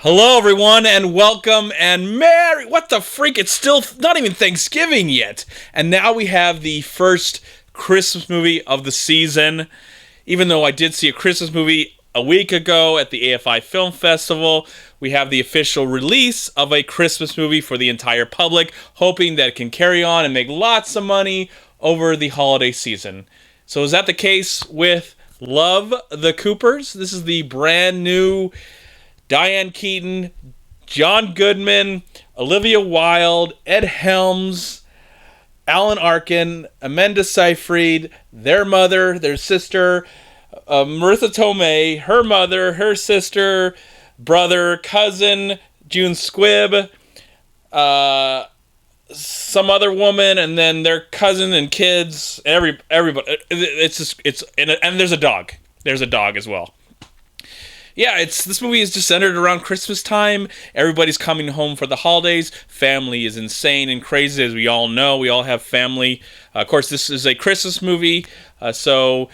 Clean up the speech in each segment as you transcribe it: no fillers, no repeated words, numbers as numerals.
Hello, everyone, and welcome, and Merry... What the freak? It's still not even Thanksgiving yet. And now we have the first Christmas movie of the season. Even though I did see a Christmas movie a week ago at the AFI Film Festival, we have the official release of a Christmas movie for the entire public, hoping that it can carry on and make lots of money over the holiday season. So is that the case with Love the Coopers? This is the brand new Diane Keaton, John Goodman, Olivia Wilde, Ed Helms, Alan Arkin, Amanda Seyfried, their mother, their sister, Marissa Tomei, her mother, her sister, brother, cousin, June Squibb, some other woman, and then their cousin and kids. Everybody. And there's a dog. There's a dog as well. Yeah, this movie is just centered around Christmas time. Everybody's coming home for the holidays. Family is insane and crazy, as we all know. We all have family. Of course, this is a Christmas movie, so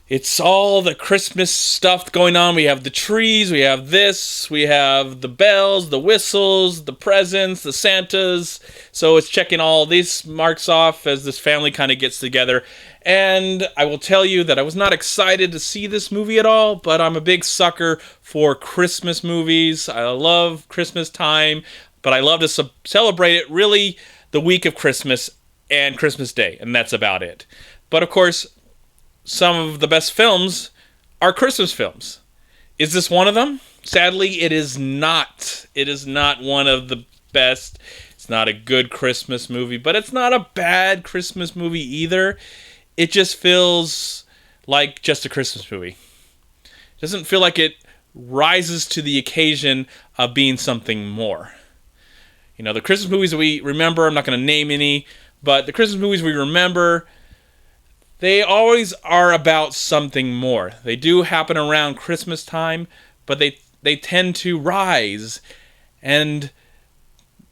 it's all the Christmas stuff going on. We have the trees, we have this, we have the bells, the whistles, the presents, the Santas. So it's checking all these marks off as this family kind of gets together. And I will tell you that I was not excited to see this movie at all, but I'm a big sucker for Christmas movies. I love Christmas time, but I love to celebrate it really the week of Christmas and Christmas Day, and that's about it. But of course, some of the best films are Christmas films. Is this one of them? Sadly, it is not. It is not one of the best. It's not a good Christmas movie, but it's not a bad Christmas movie either. It just feels like just a Christmas movie. It doesn't feel like it rises to the occasion of being something more. You know, the Christmas movies that we remember, I'm not going to name any, but the Christmas movies we remember, they always are about something more. They do happen around Christmas time, but they tend to rise and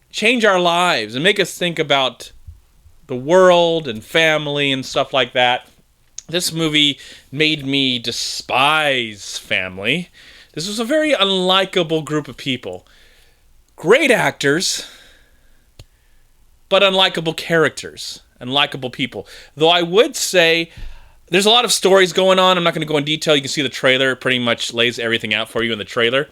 change our lives and make us think about the world and family and stuff like that. This movie made me despise family. This was a very unlikable group of people. Great actors, but unlikable characters. Unlikable people. Though I would say there's a lot of stories going on. I'm not going to go in detail. You can see the trailer. It pretty much lays everything out for you in the trailer.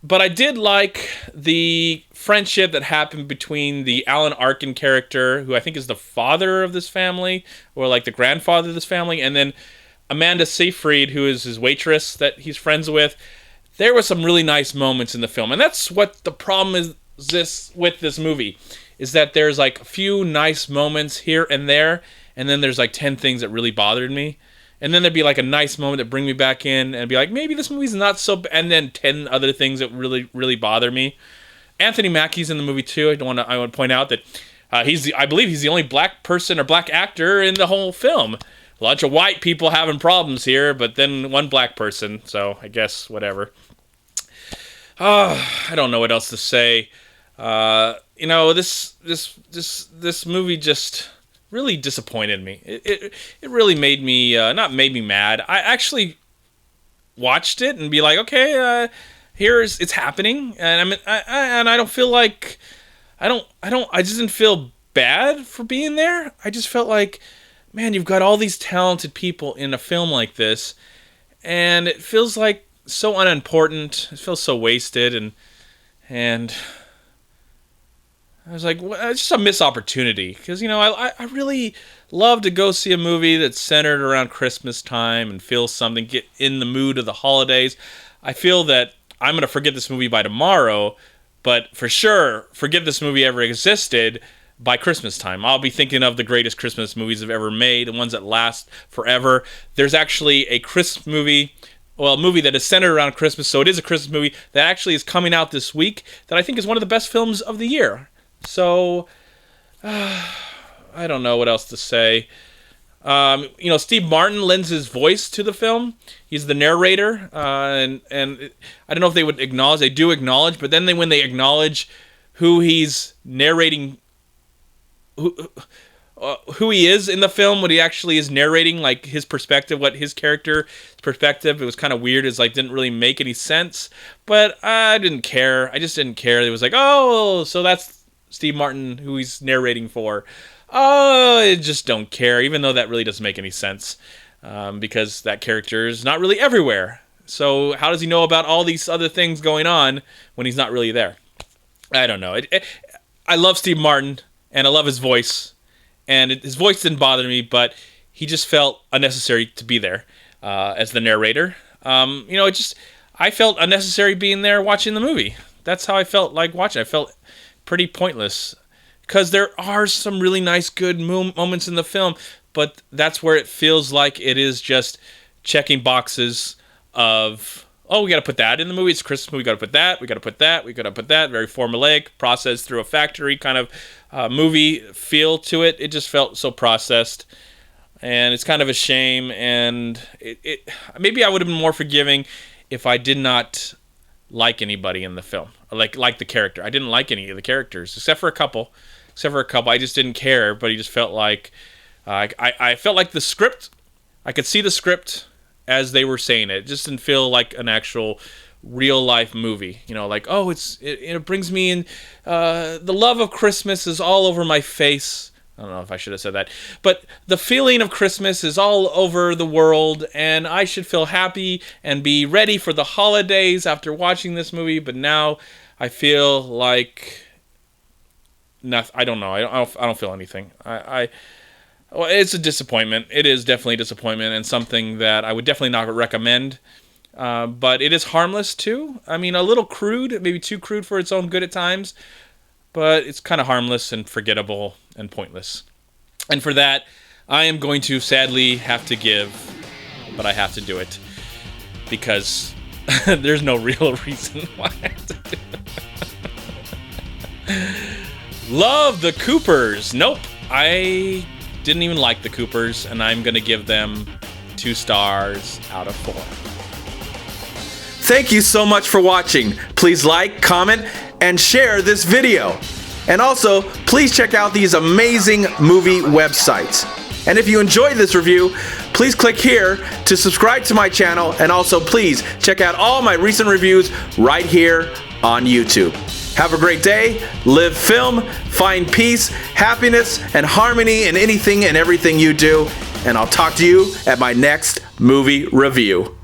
But I did like the friendship that happened between the Alan Arkin character, who I think is the father of this family, or like the grandfather of this family, and then Amanda Seyfried, who is his waitress that he's friends with. There were some really nice moments in the film. And that's what the problem is with this movie, is that there's like a few nice moments here and there, and then there's like 10 things that really bothered me. And then there'd be like a nice moment that bring me back in and be like, maybe this movie's not so bad. And then 10 other things that really, really bother me. Anthony Mackie's in the movie too. I want to point out that I believe he's the only black person or black actor in the whole film. A bunch of white people having problems here, but then one black person. So I guess whatever. I don't know what else to say. This movie just really disappointed me. It really made me not made me mad. I actually watched it and be like, okay, it's happening, and I don't feel like I just didn't feel bad for being there. I just felt like, man, you've got all these talented people in a film like this, and it feels like so unimportant. It feels so wasted, and I was like, well, it's just a missed opportunity. Because, I really love to go see a movie that's centered around Christmas time and feel something, get in the mood of the holidays. I feel that I'm going to forget this movie by tomorrow, but for sure, forget this movie ever existed by Christmas time. I'll be thinking of the greatest Christmas movies I've ever made, the ones that last forever. There's actually a Christmas movie, a movie that is centered around Christmas, so it is a Christmas movie that actually is coming out this week that I think is one of the best films of the year. So, I don't know what else to say. Steve Martin lends his voice to the film. He's the narrator, and I don't know if they would acknowledge. They do acknowledge, but then when they acknowledge who he's narrating, who he is in the film, what he actually is narrating, like his perspective, what his character perspective. It was kind of weird. It's like didn't really make any sense, but I didn't care. I just didn't care. It was like, oh, so that's Steve Martin who he's narrating for. Oh, I just don't care, even though that really doesn't make any sense, because that character is not really everywhere. So how does he know about all these other things going on when he's not really there? I don't know. I love Steve Martin, and I love his voice, and his voice didn't bother me, but he just felt unnecessary to be there as the narrator. I felt unnecessary being there watching the movie. That's how I felt like watching. I felt pretty pointless. Because there are some really nice, good moments in the film, but that's where it feels like it is just checking boxes of, oh, we got to put that in the movie. It's a Christmas movie. We got to put that. We got to put that. We got to put that. Very formulaic, processed through a factory kind of movie feel to it. It just felt so processed, and it's kind of a shame. And it maybe I would have been more forgiving if I did not like anybody in the film, like the character. I didn't like any of the characters except for a couple. I just didn't care, but he just felt like I felt like the script. I could see the script as they were saying it. It just didn't feel like an actual real life movie. Like, oh, it brings me in. The love of Christmas is all over my face. I don't know if I should have said that, but the feeling of Christmas is all over the world, and I should feel happy and be ready for the holidays after watching this movie. But now I feel like nothing. I don't know. I don't feel anything. Well, it's a disappointment. It is definitely a disappointment, and something that I would definitely not recommend. But it is harmless too. I mean, a little crude, maybe too crude for its own good at times. But it's kind of harmless and forgettable and pointless. And for that, I am going to sadly have to give, but I have to do it because there's no real reason why I have to do it. Love the Coopers. Nope. I didn't even like the Coopers, and I'm going to give them 2 stars out of 4. Thank you so much for watching. Please like, comment, and share this video. And also, please check out these amazing movie websites. And if you enjoyed this review, please click here to subscribe to my channel, and also please check out all my recent reviews right here on YouTube. Have a great day, live film, find peace, happiness, and harmony in anything and everything you do, and I'll talk to you at my next movie review.